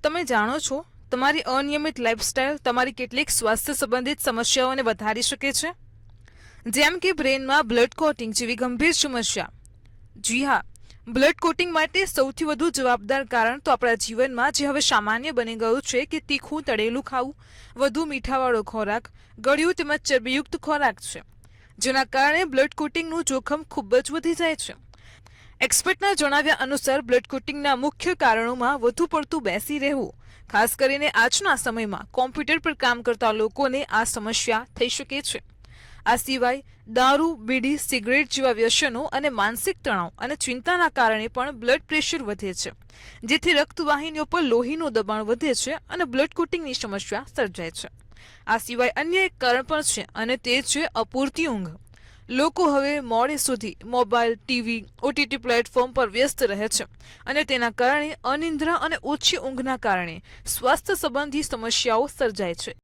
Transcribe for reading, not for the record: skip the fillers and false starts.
તમે જાણો છો તમારી અનિયમિત લાઇફસ્ટાઇલ તમારી કેટલીક સ્વાસ્થ્ય સંબંધિત સમસ્યાઓને વધારી શકે છે, જેમ કે બ્રેનમાં બ્લડ કોટિંગ જેવી ગંભીર સમસ્યા. જી હા, બ્લડ કોટિંગ માટે સૌથી વધુ જવાબદાર કારણ તો આપણા જીવનમાં જે હવે સામાન્ય બની ગયું છે કે તીખું તળેલું ખાવું, વધુ મીઠાવાળો ખોરાક, ગળ્યું તેમજ ચરબીયુક્ત ખોરાક છે, જેના કારણે બ્લડ કોટિંગનું જોખમ ખૂબ જ વધી જાય છે. એક્સપર્ટના જણાવ્યા અનુસાર બ્લડ કોટિંગના મુખ્ય કારણોમાં વધુ પડતું બેસી રહેવું, ખાસ કરીને આજના સમયમાં કોમ્પ્યુટર પર કામ કરતા લોકોને આ સમસ્યા થઈ શકે છે. આ સિવાય દારૂ, બીડી, સિગરેટ જેવા વ્યસનો અને માનસિક તણાવ અને ચિંતાના કારણે પણ બ્લડ પ્રેશર વધે છે, જેથી રક્તવાહિનીઓ પર લોહીનું દબાણ વધે છે અને બ્લડ કોટિંગની સમસ્યા સર્જાય છે. આ સિવાય અન્ય એક કારણ પણ છે અને તે છે અપૂરતી ઊંઘ. લોકો હવે મોડે સુધી મોબાઈલ, ટીવી, ઓટીટી પ્લેટફોર્મ પર વ્યસ્ત રહે છે અને તેના કારણે અનિદ્રા અને ઓછી ઊંઘના કારણે સ્વાસ્થ્ય સંબંધી સમસ્યાઓ સર્જાય છે.